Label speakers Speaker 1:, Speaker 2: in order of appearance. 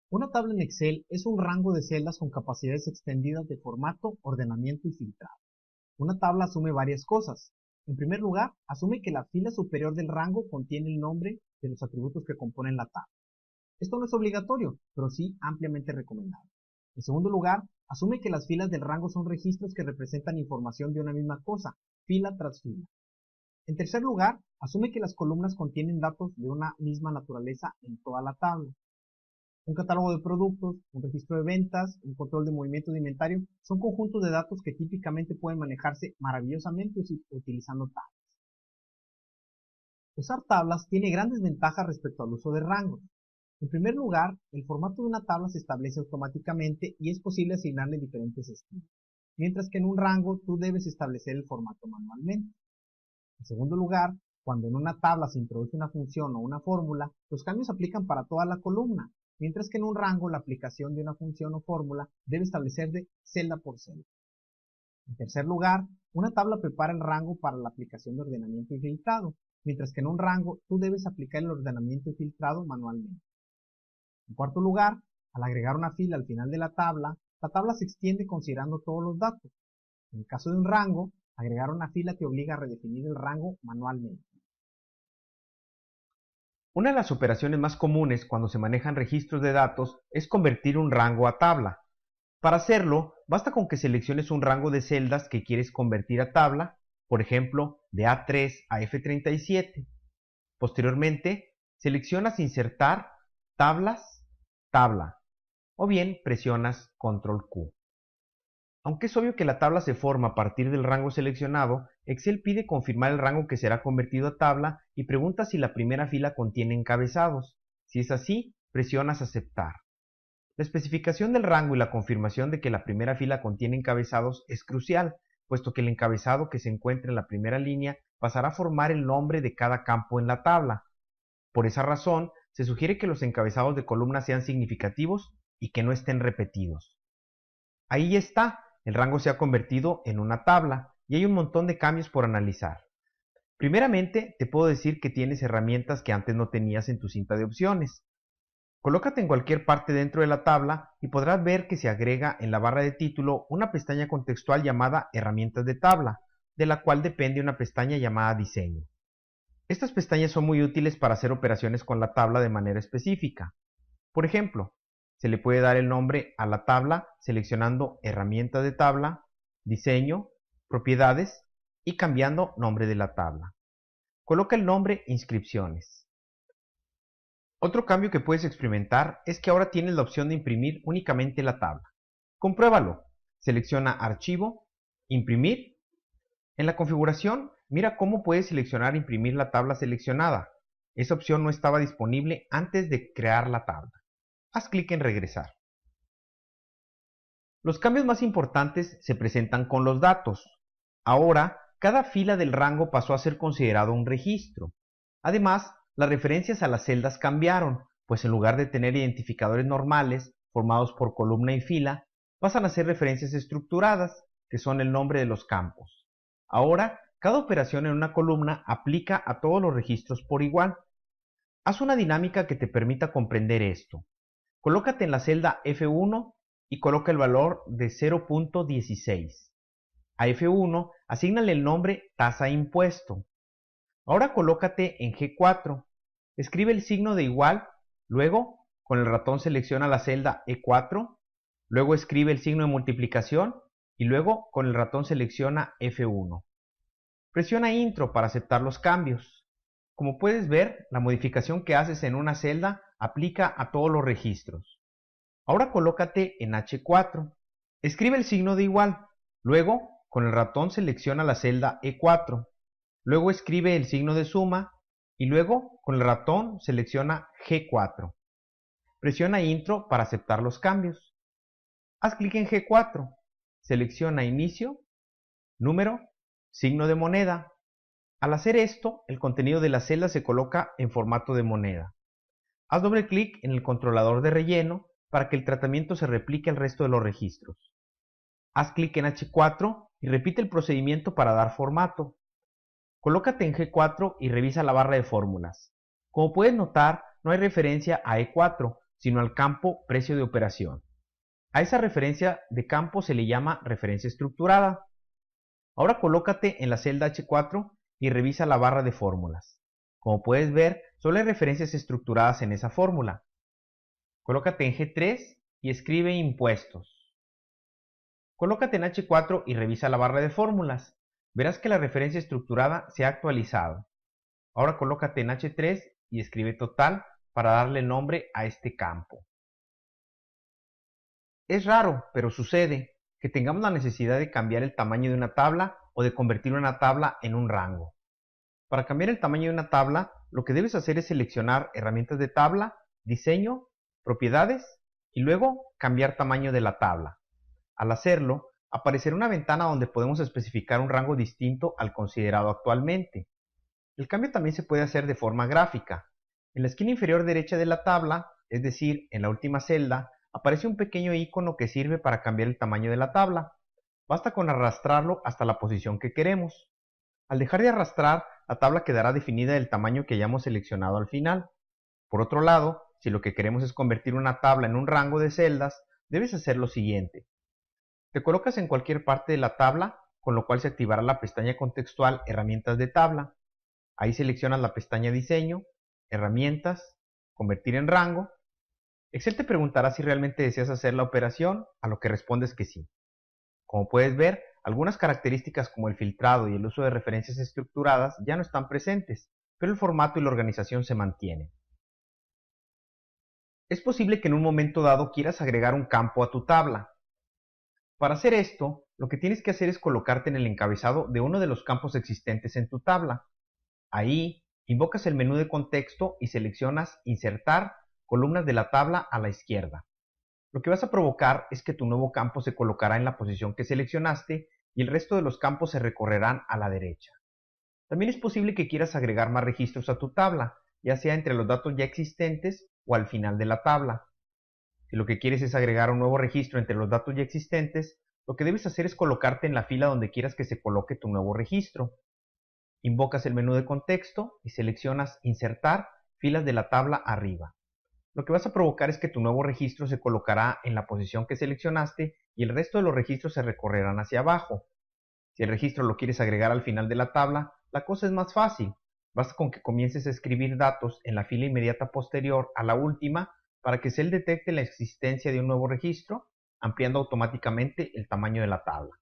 Speaker 1: Una tabla en Excel es un rango de celdas con capacidades extendidas de formato, ordenamiento y filtrado. Una tabla asume varias cosas. En primer lugar, asume que la fila superior del rango contiene el nombre de los atributos que componen la tabla. Esto no es obligatorio, pero sí ampliamente recomendado. En segundo lugar, asume que las filas del rango son registros que representan información de una misma cosa, fila tras fila. En tercer lugar, asume que las columnas contienen datos de una misma naturaleza en toda la tabla. Un catálogo de productos, un registro de ventas, un control de movimiento de inventario son conjuntos de datos que típicamente pueden manejarse maravillosamente utilizando tablas. Usar tablas tiene grandes ventajas respecto al uso de rangos. En primer lugar, el formato de una tabla se establece automáticamente y es posible asignarle diferentes estilos, mientras que en un rango tú debes establecer el formato manualmente. En segundo lugar, cuando en una tabla se introduce una función o una fórmula, los cambios se aplican para toda la columna, mientras que en un rango la aplicación de una función o fórmula debe establecerse celda por celda. En tercer lugar, una tabla prepara el rango para la aplicación de ordenamiento y filtrado, mientras que en un rango tú debes aplicar el ordenamiento y filtrado manualmente. En cuarto lugar, al agregar una fila al final de la tabla se extiende considerando todos los datos. En el caso de un rango, agregar una fila te obliga a redefinir el rango manualmente.
Speaker 2: Una de las operaciones más comunes cuando se manejan registros de datos es convertir un rango a tabla. Para hacerlo, basta con que selecciones un rango de celdas que quieres convertir a tabla, por ejemplo, de A3 a F37. Posteriormente, seleccionas Insertar, Tablas, Tabla, o bien presionas Control Q. Aunque es obvio que la tabla se forma a partir del rango seleccionado, Excel pide confirmar el rango que será convertido a tabla y pregunta si la primera fila contiene encabezados. Si es así, presionas Aceptar. La especificación del rango y la confirmación de que la primera fila contiene encabezados es crucial, puesto que el encabezado que se encuentra en la primera línea pasará a formar el nombre de cada campo en la tabla. Por esa razón, se sugiere que los encabezados de columna sean significativos y que no estén repetidos. Ahí está, el rango se ha convertido en una tabla y hay un montón de cambios por analizar. Primeramente, te puedo decir que tienes herramientas que antes no tenías en tu cinta de opciones. Colócate en cualquier parte dentro de la tabla y podrás ver que se agrega en la barra de título una pestaña contextual llamada Herramientas de tabla, de la cual depende una pestaña llamada Diseño. Estas pestañas son muy útiles para hacer operaciones con la tabla de manera específica. Por ejemplo, se le puede dar el nombre a la tabla seleccionando Herramientas de tabla, Diseño, Propiedades y cambiando nombre de la tabla. Coloca el nombre Inscripciones. Otro cambio que puedes experimentar es que ahora tienes la opción de imprimir únicamente la tabla. Compruébalo. Selecciona Archivo, Imprimir. En la configuración, mira cómo puedes seleccionar e imprimir la tabla seleccionada. Esa opción no estaba disponible antes de crear la tabla. Haz clic en Regresar. Los cambios más importantes se presentan con los datos. Ahora, cada fila del rango pasó a ser considerado un registro. Además, las referencias a las celdas cambiaron, pues en lugar de tener identificadores normales, formados por columna y fila, pasan a ser referencias estructuradas, que son el nombre de los campos. Ahora, cada operación en una columna aplica a todos los registros por igual. Haz una dinámica que te permita comprender esto. Colócate en la celda F1 y coloca el valor de 0.16. A F1 asígnale el nombre tasa impuesto. Ahora colócate en G4. Escribe el signo de igual, luego con el ratón selecciona la celda E4, luego escribe el signo de multiplicación y luego con el ratón selecciona F1. Presiona Intro para aceptar los cambios. Como puedes ver, la modificación que haces en una celda aplica a todos los registros. Ahora colócate en H4. Escribe el signo de igual, luego con el ratón selecciona la celda E4. Luego escribe el signo de suma y luego con el ratón selecciona G4. Presiona Intro para aceptar los cambios. Haz clic en G4. Selecciona Inicio, Número, Signo de moneda. Al hacer esto, el contenido de la celda se coloca en formato de moneda. Haz doble clic en el controlador de relleno para que el tratamiento se replique al resto de los registros. Haz clic en H4 y repite el procedimiento para dar formato. Colócate en G4 y revisa la barra de fórmulas. Como puedes notar, no hay referencia a E4, sino al campo precio de operación. A esa referencia de campo se le llama referencia estructurada. Ahora colócate en la celda H4 y revisa la barra de fórmulas. Como puedes ver, solo hay referencias estructuradas en esa fórmula. Colócate en G3 y escribe impuestos. Colócate en H4 y revisa la barra de fórmulas. Verás que la referencia estructurada se ha actualizado. Ahora colócate en H3 y escribe total para darle nombre a este campo. Es raro, pero sucede que tengamos la necesidad de cambiar el tamaño de una tabla o de convertir una tabla en un rango. Para cambiar el tamaño de una tabla, lo que debes hacer es seleccionar herramientas de tabla, diseño, propiedades y luego cambiar tamaño de la tabla. Al hacerlo, aparecerá una ventana donde podemos especificar un rango distinto al considerado actualmente. El cambio también se puede hacer de forma gráfica. En la esquina inferior derecha de la tabla, es decir, en la última celda, aparece un pequeño icono que sirve para cambiar el tamaño de la tabla. Basta con arrastrarlo hasta la posición que queremos. Al dejar de arrastrar, la tabla quedará definida del tamaño que hayamos seleccionado al final. Por otro lado, si lo que queremos es convertir una tabla en un rango de celdas, debes hacer lo siguiente. Te colocas en cualquier parte de la tabla, con lo cual se activará la pestaña contextual Herramientas de tabla. Ahí seleccionas la pestaña Diseño, Herramientas, Convertir en rango. Excel te preguntará si realmente deseas hacer la operación, a lo que respondes que sí. Como puedes ver, algunas características como el filtrado y el uso de referencias estructuradas ya no están presentes, pero el formato y la organización se mantienen. Es posible que en un momento dado quieras agregar un campo a tu tabla. Para hacer esto, lo que tienes que hacer es colocarte en el encabezado de uno de los campos existentes en tu tabla. Ahí, invocas el menú de contexto y seleccionas Insertar columnas de la tabla a la izquierda. Lo que vas a provocar es que tu nuevo campo se colocará en la posición que seleccionaste y el resto de los campos se recorrerán a la derecha. También es posible que quieras agregar más registros a tu tabla, ya sea entre los datos ya existentes o al final de la tabla. Si lo que quieres es agregar un nuevo registro entre los datos ya existentes, lo que debes hacer es colocarte en la fila donde quieras que se coloque tu nuevo registro. Invocas el menú de contexto y seleccionas Insertar filas de la tabla arriba. Lo que vas a provocar es que tu nuevo registro se colocará en la posición que seleccionaste y el resto de los registros se recorrerán hacia abajo. Si el registro lo quieres agregar al final de la tabla, la cosa es más fácil. Basta con que comiences a escribir datos en la fila inmediata posterior a la última para que Excel detecte la existencia de un nuevo registro, ampliando automáticamente el tamaño de la tabla.